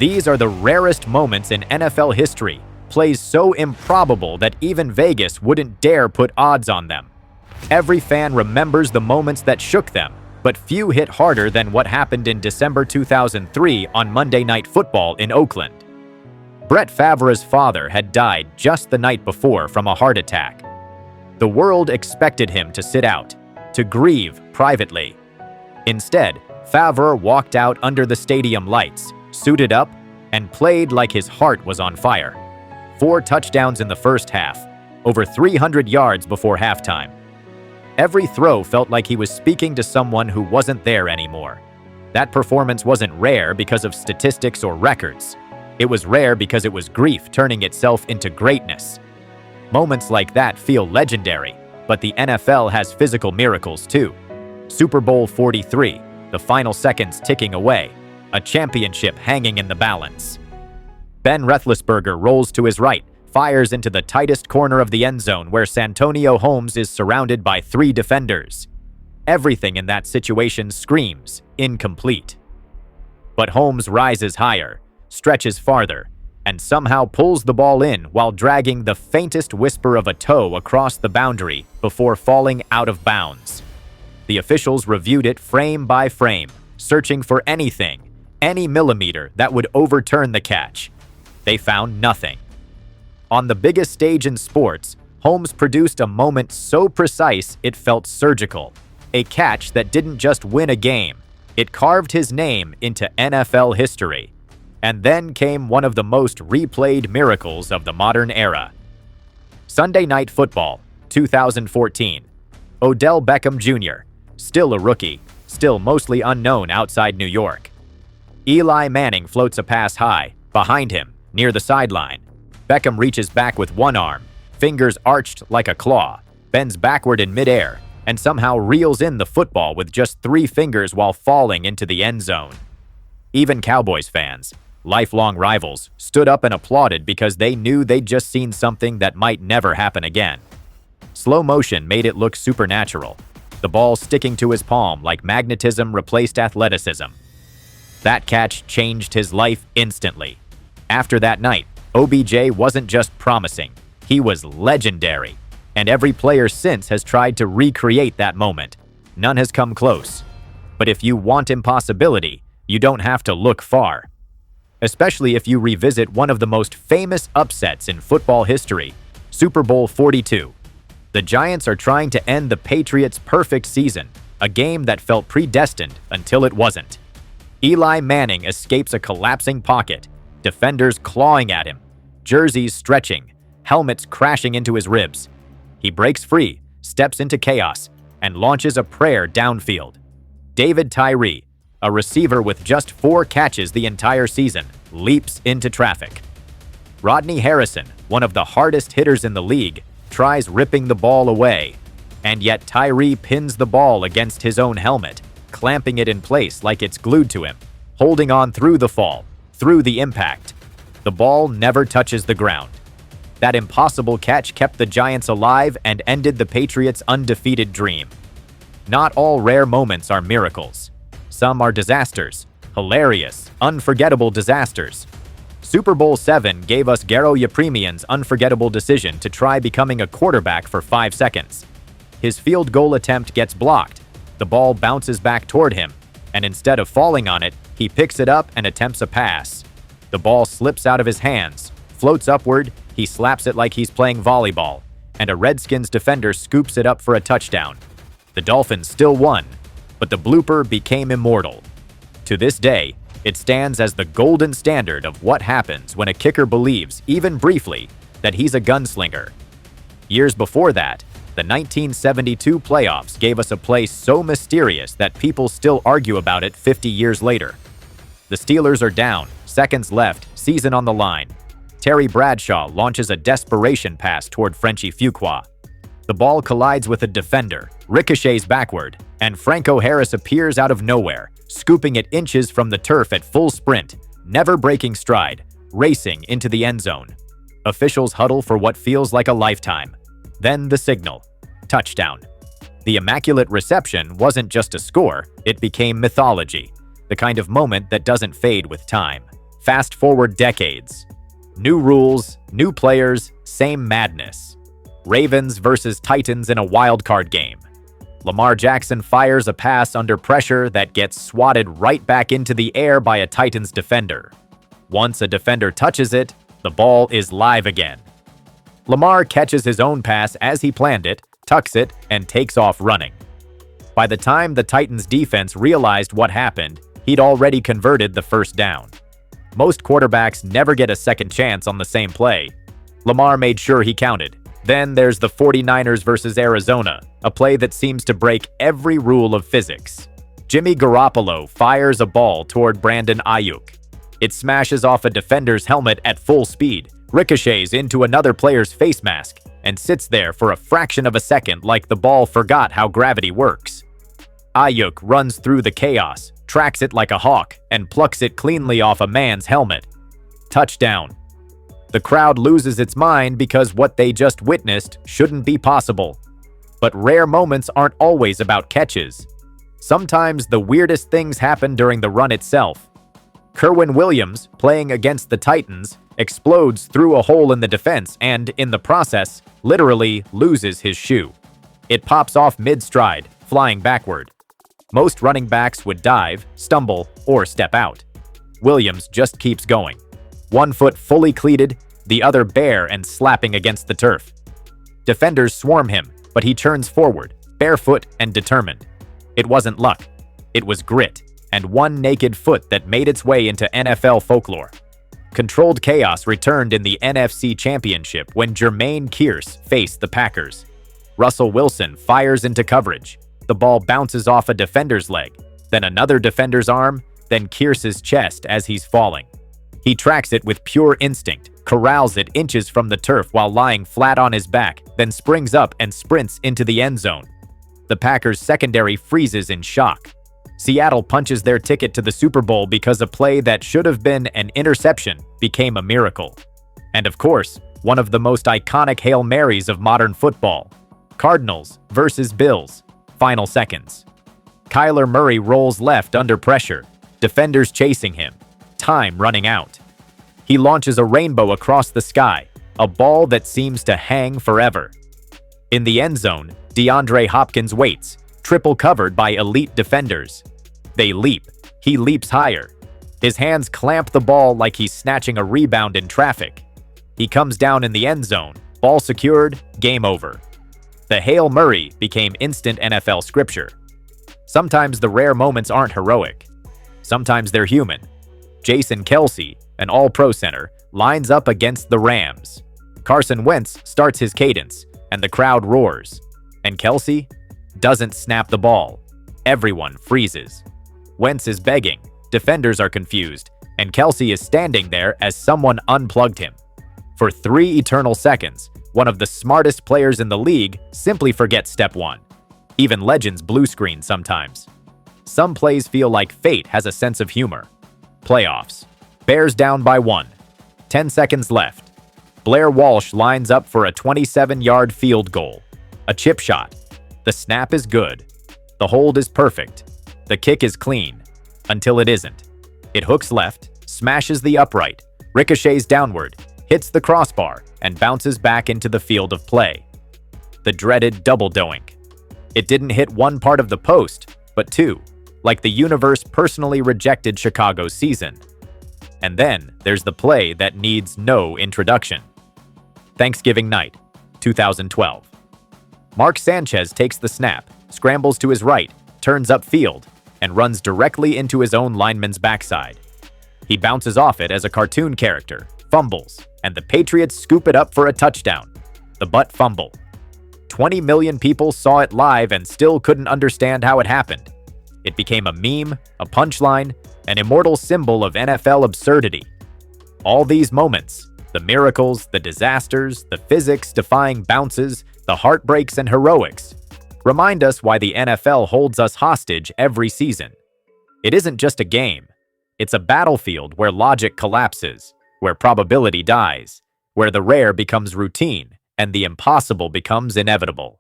These are the rarest moments in NFL history, plays so improbable that even Vegas wouldn't dare put odds on them. Every fan remembers the moments that shook them, but few hit harder than what happened in December 2003 on Monday Night Football in Oakland. Brett Favre's father had died just the night before from a heart attack. The world expected him to sit out, to grieve privately. Instead, Favre walked out under the stadium lights, suited up, and played like his heart was on fire. 4 touchdowns in the first half, over 300 yards before halftime. Every throw felt like he was speaking to someone who wasn't there anymore. That performance wasn't rare because of statistics or records. It was rare because it was grief turning itself into greatness. Moments like that feel legendary, but the NFL has physical miracles too. Super Bowl 43, the final seconds ticking away, a championship hanging in the balance. Ben Roethlisberger rolls to his right, fires into the tightest corner of the end zone where Santonio Holmes is surrounded by 3 defenders. Everything in that situation screams incomplete. But Holmes rises higher, stretches farther, and somehow pulls the ball in while dragging the faintest whisper of a toe across the boundary before falling out of bounds. The officials reviewed it frame by frame, searching for anything, any millimeter that would overturn the catch. They found nothing. On the biggest stage in sports, Holmes produced a moment so precise it felt surgical. A catch that didn't just win a game, it carved his name into NFL history. And then came one of the most replayed miracles of the modern era. Sunday Night Football, 2014. Odell Beckham Jr., still a rookie, still mostly unknown outside New York. Eli Manning floats a pass high, behind him, near the sideline. Beckham reaches back with one arm, fingers arched like a claw, bends backward in midair, and somehow reels in the football with just 3 fingers while falling into the end zone. Even Cowboys fans, lifelong rivals, stood up and applauded because they knew they'd just seen something that might never happen again. Slow motion made it look supernatural, the ball sticking to his palm like magnetism replaced athleticism. That catch changed his life instantly. After that night, OBJ wasn't just promising, he was legendary, and every player since has tried to recreate that moment. None has come close. But if you want impossibility, you don't have to look far. Especially if you revisit one of the most famous upsets in football history, Super Bowl 42. The Giants are trying to end the Patriots' perfect season, a game that felt predestined until it wasn't. Eli Manning escapes a collapsing pocket, defenders clawing at him, jerseys stretching, helmets crashing into his ribs. He breaks free, steps into chaos, and launches a prayer downfield. David Tyree, a receiver with just 4 catches the entire season, leaps into traffic. Rodney Harrison, one of the hardest hitters in the league, tries ripping the ball away, and yet Tyree pins the ball against his own helmet, clamping it in place like it's glued to him, holding on through the fall, through the impact. The ball never touches the ground. That impossible catch kept the Giants alive and ended the Patriots' undefeated dream. Not all rare moments are miracles. Some are disasters, hilarious, unforgettable disasters. Super Bowl 7 gave us Garo Yepremian's unforgettable decision to try becoming a quarterback for 5 seconds. His field goal attempt gets blocked, the ball bounces back toward him, and instead of falling on it, he picks it up and attempts a pass. The ball slips out of his hands, floats upward, he slaps it like he's playing volleyball, and a Redskins defender scoops it up for a touchdown. The Dolphins still won, but the blooper became immortal. To this day, it stands as the golden standard of what happens when a kicker believes, even briefly, that he's a gunslinger. Years before that, the 1972 playoffs gave us a play so mysterious that people still argue about it 50 years later. The Steelers are down, seconds left, season on the line. Terry Bradshaw launches a desperation pass toward Frenchie Fuqua. The ball collides with a defender, ricochets backward, and Franco Harris appears out of nowhere, scooping it inches from the turf at full sprint, never breaking stride, racing into the end zone. Officials huddle for what feels like a lifetime. Then the signal. Touchdown. The immaculate reception wasn't just a score, it became mythology, the kind of moment that doesn't fade with time. Fast forward decades. New rules, new players, same madness. Ravens versus Titans in a wildcard game. Lamar Jackson fires a pass under pressure that gets swatted right back into the air by a Titans defender. Once a defender touches it, the ball is live again. Lamar catches his own pass as he planned it, tucks it, and takes off running. By the time the Titans defense realized what happened, he'd already converted the first down. Most quarterbacks never get a second chance on the same play. Lamar made sure he counted. Then there's the 49ers versus Arizona, a play that seems to break every rule of physics. Jimmy Garoppolo fires a ball toward Brandon Ayuk. It smashes off a defender's helmet at full speed, ricochets into another player's face mask, and sits there for a fraction of a second like the ball forgot how gravity works. Ayuk runs through the chaos, tracks it like a hawk, and plucks it cleanly off a man's helmet. Touchdown. The crowd loses its mind because what they just witnessed shouldn't be possible. But rare moments aren't always about catches. Sometimes the weirdest things happen during the run itself. Kerwin Williams, playing against the Titans, explodes through a hole in the defense and, in the process, literally loses his shoe. It pops off mid-stride, flying backward. Most running backs would dive, stumble, or step out. Williams just keeps going. One foot fully cleated, the other bare and slapping against the turf. Defenders swarm him, but he turns forward, barefoot and determined. It wasn't luck. It was grit, and one naked foot that made its way into NFL folklore. Controlled chaos returned in the NFC Championship when Jermaine Kearse faced the Packers. Russell Wilson fires into coverage. The ball bounces off a defender's leg, then another defender's arm, then Kearse's chest as he's falling. He tracks it with pure instinct, corrals it inches from the turf while lying flat on his back, then springs up and sprints into the end zone. The Packers' secondary freezes in shock. Seattle punches their ticket to the Super Bowl because a play that should have been an interception became a miracle. And of course, one of the most iconic Hail Marys of modern football. Cardinals versus Bills. Final seconds. Kyler Murray rolls left under pressure. Defenders chasing him. Time running out. He launches a rainbow across the sky, a ball that seems to hang forever. In the end zone, DeAndre Hopkins waits, triple covered by elite defenders. They leap. He leaps higher. His hands clamp the ball like he's snatching a rebound in traffic. He comes down in the end zone, ball secured, game over. The Hail Murray became instant NFL scripture. Sometimes the rare moments aren't heroic. Sometimes they're human. Jason Kelce, an all-pro center, lines up against the Rams. Carson Wentz starts his cadence, and the crowd roars. And Kelce doesn't snap the ball. Everyone freezes. Wentz is begging, defenders are confused, and Kelce is standing there as someone unplugged him. For 3 eternal seconds, one of the smartest players in the league simply forgets step 1. Even legends blue screen sometimes. Some plays feel like fate has a sense of humor. Playoffs. Bears down by 1. 10 seconds left. Blair Walsh lines up for a 27-yard field goal. A chip shot. The snap is good. The hold is perfect. The kick is clean. Until it isn't. It hooks left, smashes the upright, ricochets downward, hits the crossbar, and bounces back into the field of play. The dreaded double doink. It didn't hit one part of the post, but 2. Like the universe personally rejected Chicago's season. And then there's the play that needs no introduction. Thanksgiving night, 2012. Mark Sanchez takes the snap, scrambles to his right, turns upfield, and runs directly into his own lineman's backside. He bounces off it as a cartoon character, fumbles, and the Patriots scoop it up for a touchdown. The butt fumble. 20 million people saw it live and still couldn't understand how it happened. It became a meme, a punchline, an immortal symbol of NFL absurdity. All these moments, the miracles, the disasters, the physics-defying bounces, the heartbreaks and heroics, remind us why the NFL holds us hostage every season. It isn't just a game. It's a battlefield where logic collapses, where probability dies, where the rare becomes routine, and the impossible becomes inevitable.